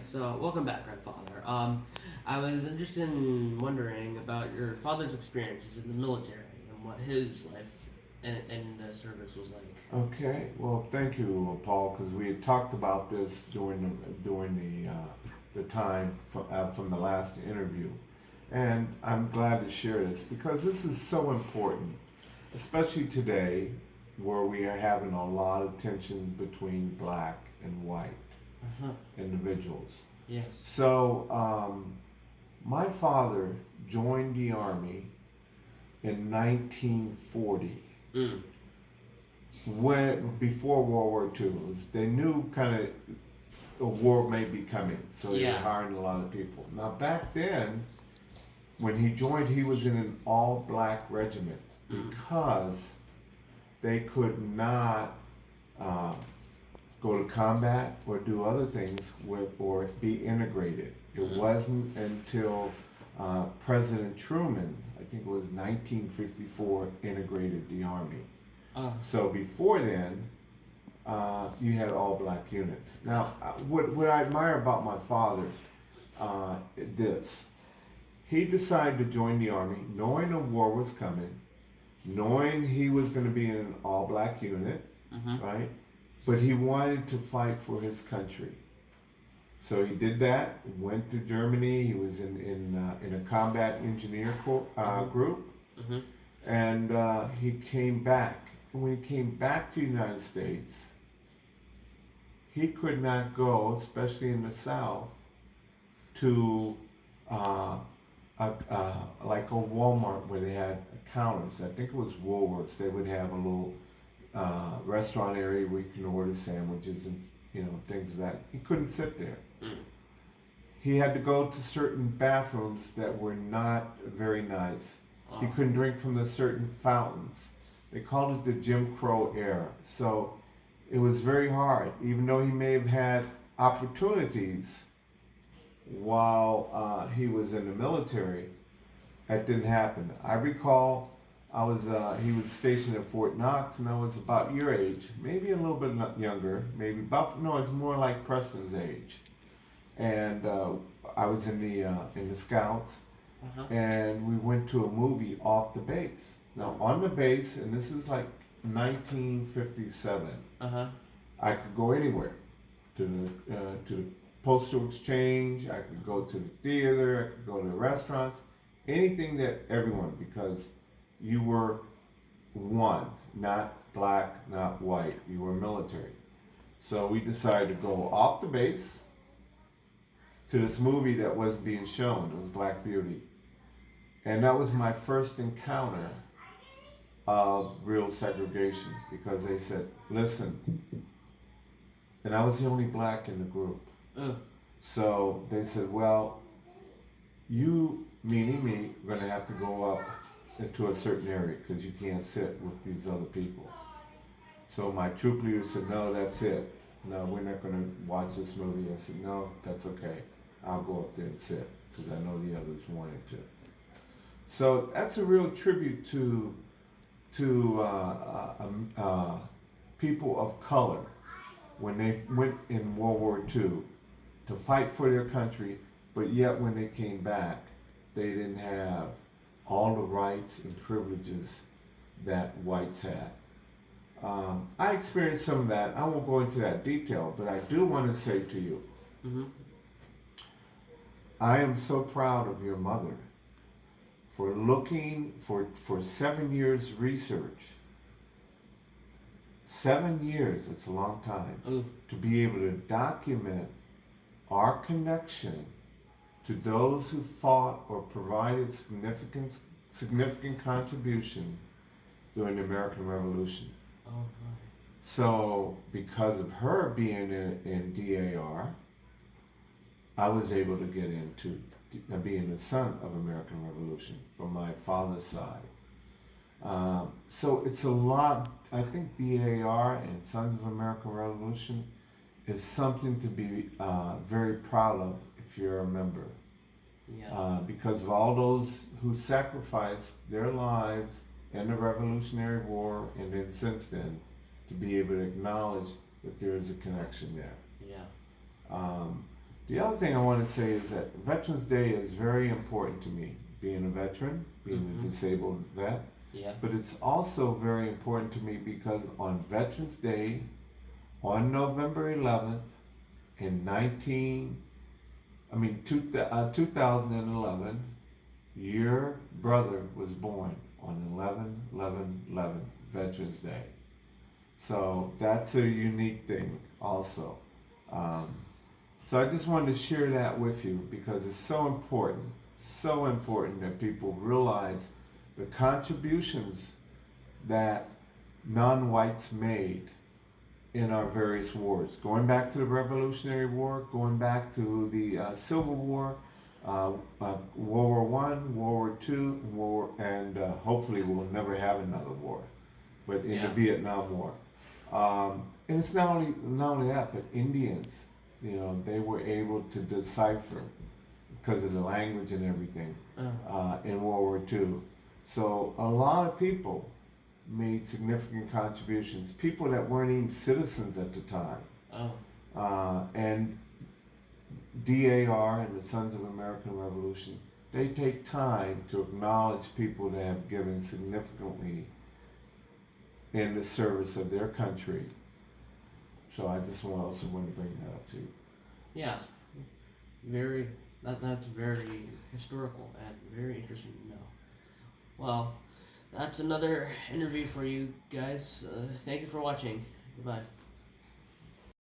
So, welcome back, grandfather. I was interested in wondering about your father's experiences in the military and what his life in the service was like. Okay, well, thank you, Paul, because we had talked about this during the time from the last interview, and I'm glad to share this because this is so important, especially today, where we are having a lot of tension between black and white Uh huh. individuals. Yes. So, my father joined the army in 1940 Mm. when before World War II. They knew kind of a war may be coming, so they were Yeah. hiring a lot of people. Now back then, when he joined, he was in an all-black regiment Mm. because they could not uh, go to combat or do other things with or be integrated. It Mm. wasn't until President Truman, I think it was 1954, integrated the army. Oh. So before then, you had all black units. Now, what I admire about my father, this, he decided to join the army knowing a war was coming, knowing he was going to be in an all black unit, Mm-hmm. right? But he wanted to fight for his country. So he did that, went to Germany, he was in a combat engineer Mm-hmm. group, Mm-hmm. and he came back. And when he came back to the United States, he could not go, especially in the South, to uh, like a Walmart where they had counters. I think it was Woolworths. They would have a little restaurant area where you can order sandwiches and things of that. He couldn't sit there. Mm. He had to go to certain bathrooms that were not very nice. He Oh. couldn't drink from the certain fountains. They called it the Jim Crow era. So it was very hard, even though he may have had opportunities while he was in the military. That didn't happen. I recall he was stationed at Fort Knox, and I was about your age, maybe a little bit younger, maybe about no, it's more like Preston's age, and I was in the Scouts, Uh-huh. and we went to a movie off the base. Now on the base, and this is like 1957. Uh-huh. I could go anywhere to the postal exchange. I could go to the theater. I could go to the restaurants. Anything that everyone, because you were one, not black, not white. You were military. So we decided to go off the base to this movie that wasn't being shown. It was Black Beauty, and that was my first encounter of real segregation because they said, "Listen," and I was the only black in the group. Oh. So they said, well, you, meaning me, are going to have to go up into a certain area because you can't sit with these other people. So my troop leader said, no, that's it. No, we're not going to watch this movie. I said, no, that's okay. I'll go up there and sit because I know the others wanted to. So that's a real tribute to people of color when they went in World War II to fight for their country, but yet when they came back, they didn't have all the rights and privileges that whites had. I experienced some of that. I won't go into that detail, but I do want to say to you, Mm-hmm. I am so proud of your mother for looking for 7 years research. 7 years, it's a long time, Oh. to be able to document our connection to those who fought or provided significant contribution during the American Revolution. Oh. Right. So, because of her being in DAR, I was able to get into being the son of American Revolution from my father's side. So it's a lot. I think DAR and Sons of American Revolution is something to be very proud of if you're a member. Yeah. Because of all those who sacrificed their lives in the Revolutionary War and then since then, to be able to acknowledge that there is a connection there. Yeah. Um, The other thing I want to say is that Veterans Day is very important to me, being a veteran, being Mm-hmm. a disabled vet. Yeah. But it's also very important to me because on Veterans Day, on November 11th, in 2011, your brother was born on 11/11/11, Veterans Day. So that's a unique thing also. Um, so I just wanted to share that with you because it's so important that people realize the contributions that non-whites made in our various wars, going back to the Revolutionary War, going back to the Civil War, World War One, World War Two, and hopefully we'll never have another war, but in the Yeah. Vietnam War. And it's not only that, but Indians, they were able to decipher because of the language and everything in World War Two. So a lot of people made significant contributions. People that weren't even citizens at the time. Oh. And DAR and the Sons of American Revolution, they take time to acknowledge people that have given significantly in the service of their country. So I just also want to bring that up too. Yeah. Very. That's very historical and very interesting to know. Well, that's another interview for you guys. Thank you for watching. Goodbye.